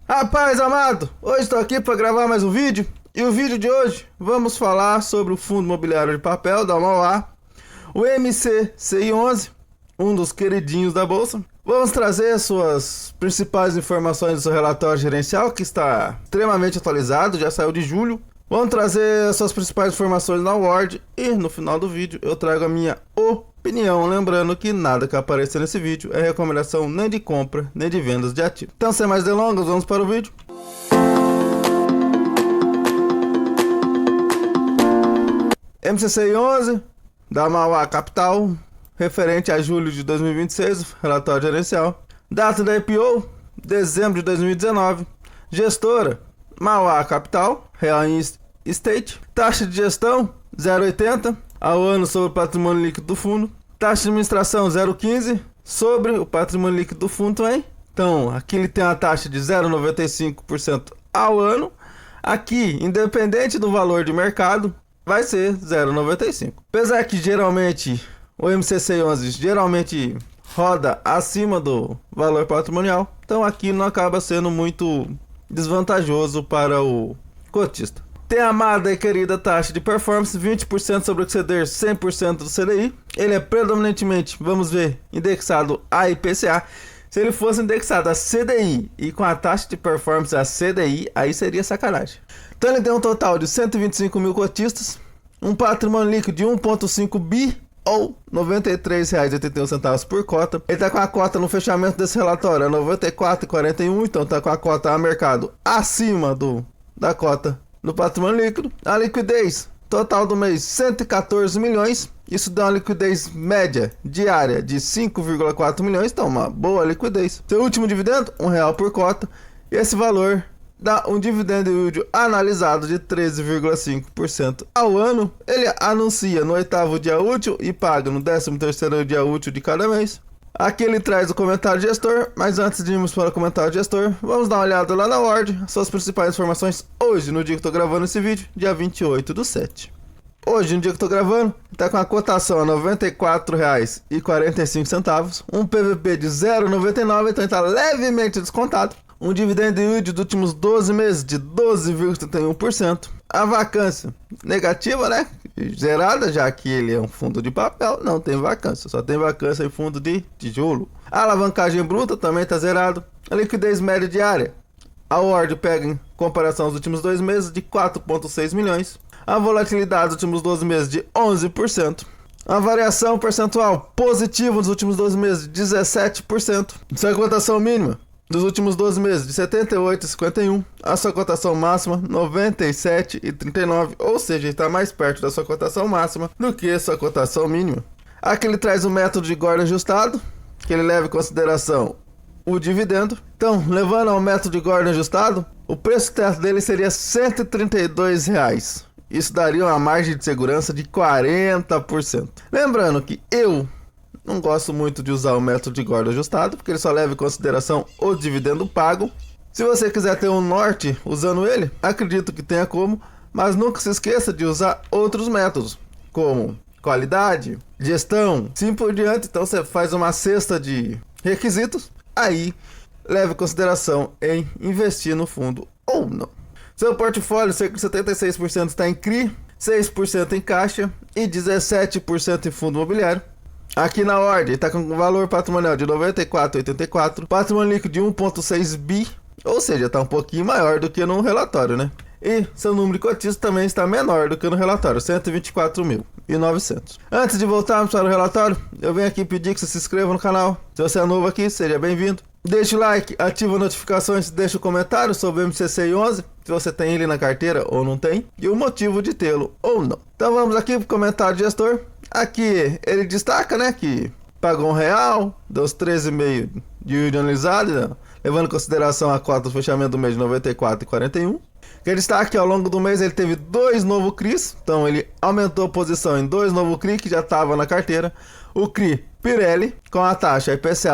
Rapaz amado, hoje estou aqui para gravar mais um vídeo. E o vídeo de hoje vamos falar sobre o Fundo Imobiliário de Papel da Mauá, o MCCI11, um dos queridinhos da Bolsa. Vamos trazer as suas principais informações do seu relatório gerencial, que está extremamente atualizado, já saiu de julho. Vamos trazer as suas principais informações na Word e no final do vídeo eu trago a minha opinião, lembrando que nada que aparecer nesse vídeo é recomendação nem de compra nem de vendas de ativo. Então, sem mais delongas, vamos para o vídeo. MCCI 11 da Mauá Capital, referente a julho de 2026, relatório gerencial. Data da IPO, dezembro de 2019. Gestora, Mauá Capital, Real Estate. Taxa de gestão, 0,80 ao ano sobre o patrimônio líquido do fundo. Taxa de administração, 0,15 sobre o patrimônio líquido do fundo também. Então, aqui ele tem uma taxa de 0,95% ao ano. Aqui, independente do valor de mercado, vai ser 0,95. Apesar que geralmente o MCCI11 geralmente roda acima do valor patrimonial, então aqui não acaba sendo muito desvantajoso para o cotista. Tem a amada e querida taxa de performance, 20% sobre exceder 100% do CDI. Ele é predominantemente, vamos ver, indexado a IPCA. Se ele fosse indexado a CDI e com a taxa de performance a CDI, aí seria sacanagem. Então ele tem um total de 125 mil cotistas, um patrimônio líquido de 1,5 bi ou R$ 93,81 por cota. Ele está com a cota no fechamento desse relatório a 94,41, então está com a cota a mercado acima da cota no patrimônio líquido. A liquidez total do mês 114 milhões. Isso dá uma liquidez média diária de 5,4 milhões, então uma boa liquidez. Seu último dividendo, R$1 por cota. E esse valor dá um dividendo yield analisado de 13,5% ao ano. Ele anuncia no 8º dia útil e paga no 13º dia útil de cada mês. Aqui ele traz o comentário de gestor, mas antes de irmos para o comentário de gestor, vamos dar uma olhada lá na Word, suas principais informações hoje, no dia que estou gravando esse vídeo, dia 28/7. Hoje, no dia que estou gravando, está com a cotação a R$ 94,45, um PVP de 0,99, então está levemente descontado. Um dividendo yield dos últimos 12 meses de 12,31%. A vacância negativa, né? Zerada, já que ele é um fundo de papel, não tem vacância. Só tem vacância em fundo de tijolo. A alavancagem bruta também está zerado. A liquidez média diária, a Word pega em comparação aos últimos 2 meses de 4,6 milhões. A volatilidade dos últimos 12 meses de 11%. A variação percentual positiva nos últimos 12 meses de 17%. Sua cotação mínima dos últimos 12 meses de 78,51, a sua cotação máxima 97,39, ou seja, está mais perto da sua cotação máxima do que a sua cotação mínima. Aqui ele traz o método de Gordon ajustado, que ele leva em consideração o dividendo. Então, levando ao método de Gordon ajustado, o preço teto dele seria R$ 132,00. Isso daria uma margem de segurança de 40%. Lembrando que eu não gosto muito de usar o método de Gordon ajustado, porque ele só leva em consideração o dividendo pago. Se você quiser ter um norte usando ele, acredito que tenha como, mas nunca se esqueça de usar outros métodos, como qualidade, gestão, assim por diante. Então você faz uma cesta de requisitos, aí leva em consideração em investir no fundo ou não. Seu portfólio, cerca de 76% está em CRI, 6% em caixa e 17% em fundo imobiliário. Aqui na ordem está com um valor patrimonial de 94,84, patrimônio líquido de 1,6 bi, ou seja, está um pouquinho maior do que no relatório, né? E seu número de cotistas também está menor do que no relatório, 124.900. Antes de voltarmos para o relatório, eu venho aqui pedir que você se inscreva no canal. Se você é novo aqui, seja bem-vindo. Deixe o like, ativa as notificações, deixa o comentário sobre o MCCI11, se você tem ele na carteira ou não tem, e o motivo de tê-lo ou não. Então vamos aqui para o comentário de gestor. Aqui ele destaca, né, que pagou R$1, deu os 13,5 de yield analisado, né, levando em consideração a cota do fechamento do mês de 94,41. Que ele destaca que ao longo do mês ele teve 2 novos CRIs, então ele aumentou a posição em 2 novos CRI que já estavam na carteira. O CRI Pirelli, com a taxa IPCA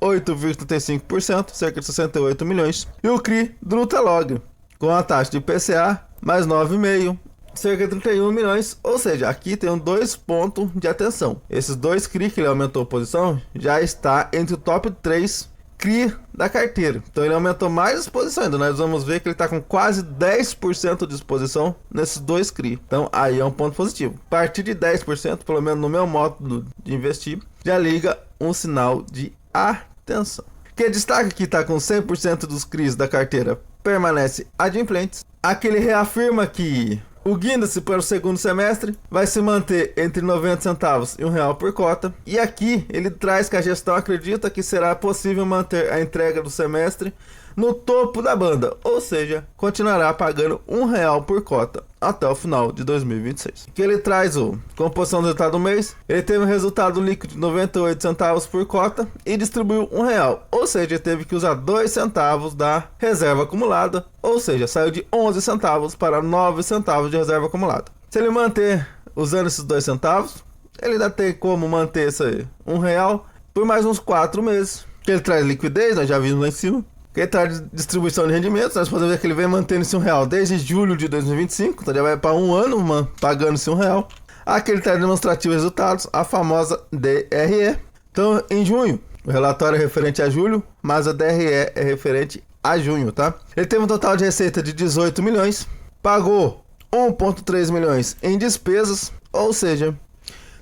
8,35%, cerca de 68 milhões. E o CRI Drutalog, com a taxa de IPCA mais 9,5%, cerca de 31 milhões, ou seja, aqui tem 2 pontos de atenção. Esses 2 CRI que ele aumentou a posição já está entre o top 3 CRI da carteira. Então ele aumentou mais a exposição ainda. Nós vamos ver que ele está com quase 10% de exposição nesses dois CRI. Então aí é um ponto positivo. A partir de 10%, pelo menos no meu método de investir, já liga um sinal de atenção. Quem destaca que está com 100% dos CRIs da carteira permanece adimplentes. Aqui ele reafirma que o guinda-se para o segundo semestre vai se manter entre 90 centavos e R$1 por cota. E aqui ele traz que a gestão acredita que será possível manter a entrega do semestre no topo da banda, ou seja, continuará pagando R$1 por cota até o final de 2026. Que ele traz a composição do resultado do mês. Ele teve um resultado líquido de 98 centavos por cota e distribuiu R$1, ou seja, teve que usar 2 centavos da reserva acumulada, ou seja, saiu de 11 centavos para 9 centavos de reserva acumulada. Se ele manter usando esses 2 centavos, ele ainda tem como manter esse R$1 por mais uns 4 meses. Que ele traz liquidez, nós já vimos lá em cima. Que ele traz distribuição de rendimentos, nós podemos ver que ele vem mantendo esse R$1 desde julho de 2025, então já vai para um ano pagando esse R$1. Aqui ele traz demonstrativo de resultados, a famosa DRE. Então em junho, o relatório é referente a julho, mas a DRE é referente a junho, tá? Ele teve um total de receita de 18 milhões, pagou 1,3 milhões em despesas, ou seja,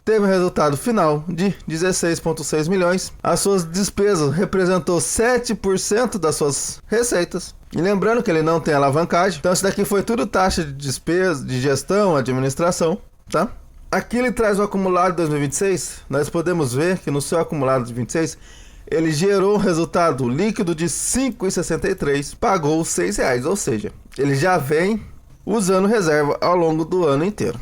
teve um resultado final de 16,6 milhões. As suas despesas representou 7% das suas receitas. E lembrando que ele não tem alavancagem. Então isso daqui foi tudo taxa de despesa, de gestão, administração, tá? Aqui ele traz o acumulado de 2026. Nós podemos ver que no seu acumulado de 26, ele gerou um resultado líquido de 5,63. Pagou R$6, ou seja, ele já vem usando reserva ao longo do ano inteiro,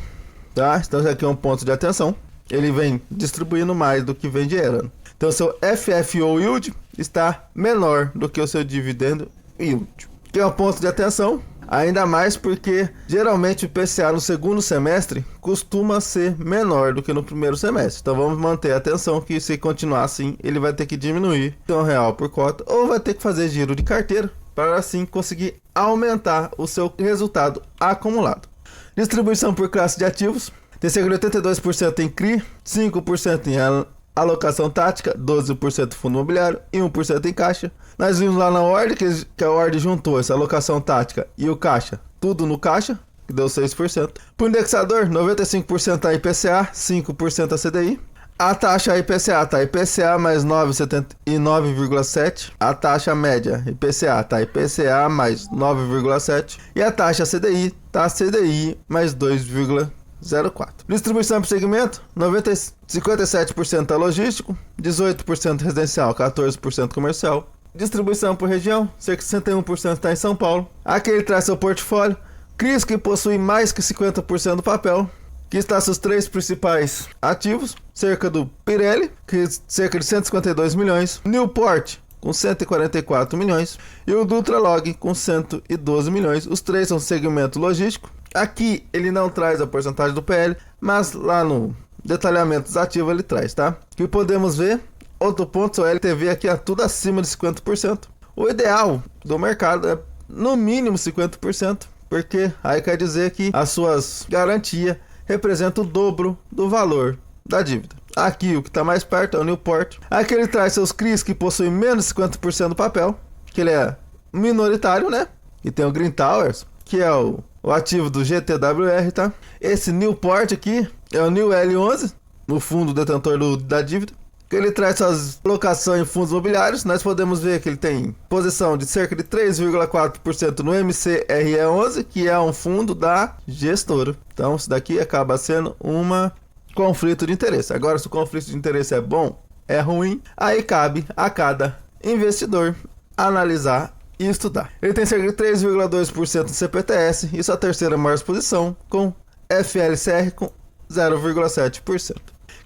tá? Então isso aqui é um ponto de atenção. Ele vem distribuindo mais do que vem gerando. Então seu FFO Yield está menor do que o seu dividendo yield. Que é um ponto de atenção, ainda mais porque geralmente o PCA no segundo semestre costuma ser menor do que no primeiro semestre. Então vamos manter a atenção que se continuar assim, ele vai ter que diminuir R$1 por cota ou vai ter que fazer giro de carteira para assim conseguir aumentar o seu resultado acumulado. Distribuição por classe de ativos. Tem cerca de 82% em CRI, 5% em alocação tática, 12% fundo imobiliário e 1% em caixa. Nós vimos lá na ordem que a ordem juntou essa alocação tática e o caixa, tudo no caixa, que deu 6%. Para o indexador, 95% a IPCA, 5% a CDI. A taxa IPCA tá IPCA mais 9,7. A taxa média IPCA tá IPCA mais 9,7. E a taxa CDI tá CDI mais 2,04. Distribuição por segmento: 57% logístico, 18% residencial, 14% comercial. Distribuição por região: cerca de 61% está em São Paulo. Aqui ele traz seu portfólio. CRIs que possui mais que 50% do papel, que está seus 3 principais ativos, cerca do Pirelli, que cerca de 152 milhões, Newport com 144 milhões e o Dutralog com 112 milhões. Os 3 são segmento logístico. Aqui ele não traz a porcentagem do PL, mas lá no detalhamento dos ativos ele traz, tá? Que podemos ver, outro ponto, seu LTV aqui é tudo acima de 50%. O ideal do mercado é no mínimo 50%, porque aí quer dizer que as suas garantias representam o dobro do valor da dívida. Aqui o que está mais perto é o Newport. Aqui ele traz seus CRIs que possuem menos de 50% do papel, que ele é minoritário, né? E tem o Green Towers, que é o ativo do GTWR, tá? Esse Newport aqui é o New L11, o fundo detentor da dívida. Que ele traz suas alocações em fundos imobiliários. Nós podemos ver que ele tem posição de cerca de 3,4% no MCRE11, que é um fundo da gestora. Então isso daqui acaba sendo um conflito de interesse. Agora, se o conflito de interesse é bom, é ruim, aí cabe a cada investidor analisar e estudar. Ele tem cerca de 3,2% de CPTS e sua terceira maior exposição com FLCR com 0,7%.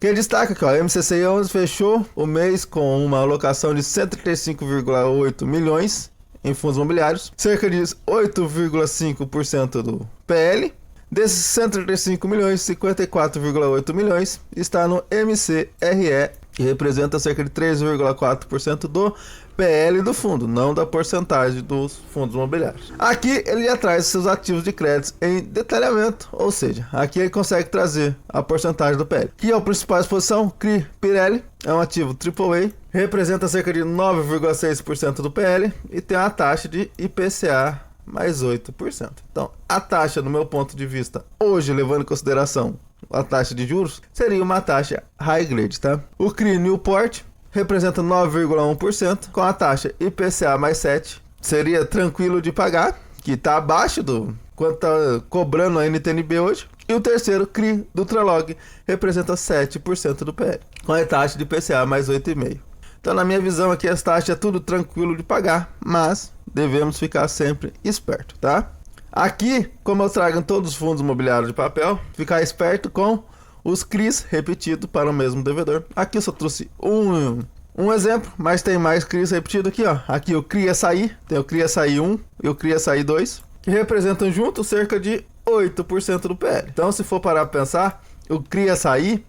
Quem destaca que o MCCI11 fechou o mês com uma alocação de 135,8 milhões em fundos imobiliários, cerca de 8,5% do PL. Desses 135 milhões, 54,8 milhões está no MCRE, que representa cerca de 3,4% do PL do fundo, não da porcentagem dos fundos imobiliários. Aqui ele já traz seus ativos de crédito em detalhamento, ou seja, aqui ele consegue trazer a porcentagem do PL. Que é a principal exposição, CRI Pirelli, é um ativo AAA, representa cerca de 9,6% do PL e tem a taxa de IPCA mais 8%. Então, a taxa, no meu ponto de vista, hoje, levando em consideração a taxa de juros, seria uma taxa high grade, tá? O CRI Newport representa 9,1% com a taxa IPCA mais 7%. Seria tranquilo de pagar, que está abaixo do quanto está cobrando a NTNB hoje. E o terceiro, CRI Dutralog, representa 7% do PL, com a taxa de IPCA mais 8,5%. Então, na minha visão aqui, as taxas é tudo tranquilo de pagar, mas devemos ficar sempre esperto, tá? Aqui, como eu trago em todos os fundos imobiliários de papel, ficar esperto com os CRIs repetidos para o mesmo devedor. Aqui eu só trouxe um exemplo, mas tem mais CRIs repetidos aqui, ó. Aqui o CRI Açaí, tem o CRI Açaí 1 e o CRI Açaí 2, que representam juntos cerca de 8% do PL. Então, se for parar para pensar, o CRI Açaí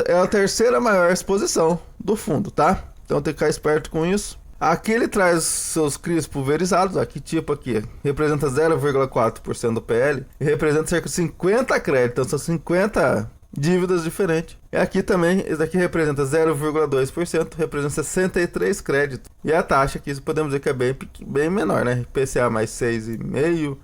é a terceira maior exposição do fundo, tá? Então tem que ficar esperto com isso. Aqui ele traz seus CRIs pulverizados, aqui tipo aqui, representa 0,4% do PL e representa cerca de 50 créditos, então são 50 dívidas diferentes. E aqui também, esse daqui representa 0,2%, representa 63 créditos. E a taxa aqui podemos dizer que é bem menor, né? IPCA mais 6,5%,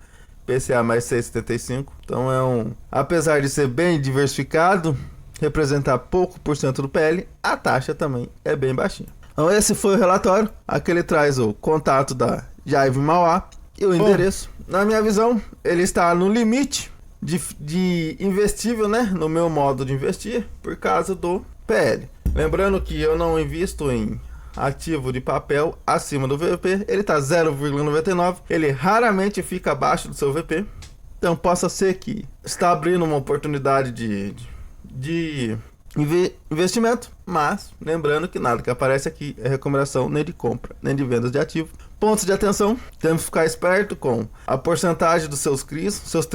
IPCA mais 6,75%. Então apesar de ser bem diversificado, representar pouco por cento do PL, a taxa também é bem baixinha. Então esse foi o relatório. Aqui ele traz o contato da Jaive Mauá e o endereço. Na minha visão, ele está no limite de investível, né? No meu modo de investir, por causa do PL. Lembrando que eu não invisto em ativo de papel acima do VP. Ele está 0,99. Ele raramente fica abaixo do seu VP. Então possa ser que está abrindo uma oportunidade de investimento, mas lembrando que nada que aparece aqui é recomendação nem de compra, nem de vendas de ativo. Pontos de atenção, temos que ficar esperto com a porcentagem dos seus CRIs, seus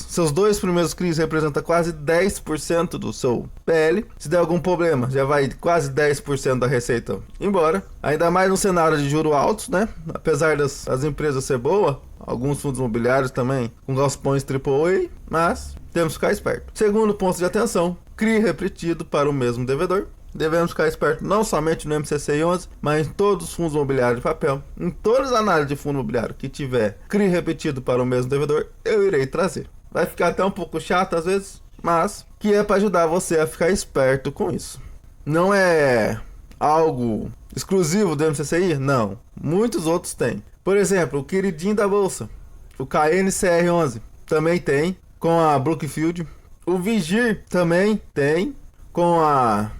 seus dois primeiros CRIs representam quase 10% do seu PL. Se der algum problema, já vai quase 10% da receita embora. Ainda mais no cenário de juros altos, né? Apesar das empresas ser boas, alguns fundos imobiliários também com galpões AAA, mas temos que ficar esperto. Segundo ponto de atenção, CRI repetido para o mesmo devedor. Devemos ficar esperto não somente no MCCI 11, mas em todos os fundos imobiliários de papel. Em todas as análises de fundo imobiliário que tiver CRI repetido para o mesmo devedor, eu irei trazer. Vai ficar até um pouco chato às vezes, mas que é para ajudar você a ficar esperto com isso. Não é algo exclusivo do MCCI? Não. Muitos outros têm. Por exemplo, o queridinho da bolsa, o KNCR11, também tem com a Brookfield. O Vigir também tem com a...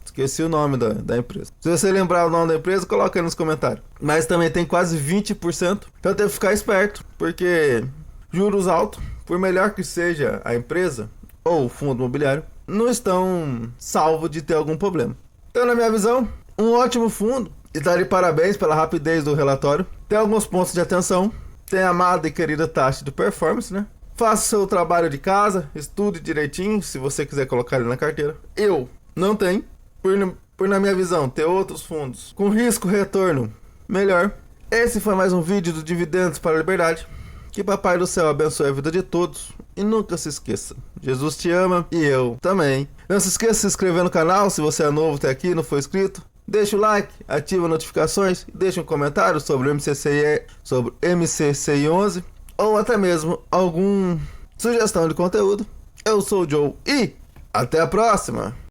Esqueci o nome da empresa. Se você lembrar o nome da empresa, coloca aí nos comentários. Mas também tem quase 20%. Então tem que ficar esperto, porque juros altos, por melhor que seja a empresa ou o fundo imobiliário, não estão salvos de ter algum problema. Então, na minha visão, um ótimo fundo. E dar de parabéns pela rapidez do relatório. Tem alguns pontos de atenção. Tem a amada e querida taxa de performance, né? Faça o seu trabalho de casa, estude direitinho, se você quiser colocar ele na carteira. Eu não tenho, por na minha visão, ter outros fundos com risco-retorno melhor. Esse foi mais um vídeo do Dividendos para a Liberdade. Que Papai do Céu abençoe a vida de todos. E nunca se esqueça, Jesus te ama e eu também. Não se esqueça de se inscrever no canal se você é novo até aqui e não foi inscrito. Deixa o like, ativa as notificações, deixa um comentário sobre o MCCI 11 ou até mesmo alguma sugestão de conteúdo. Eu sou o Joe e até a próxima!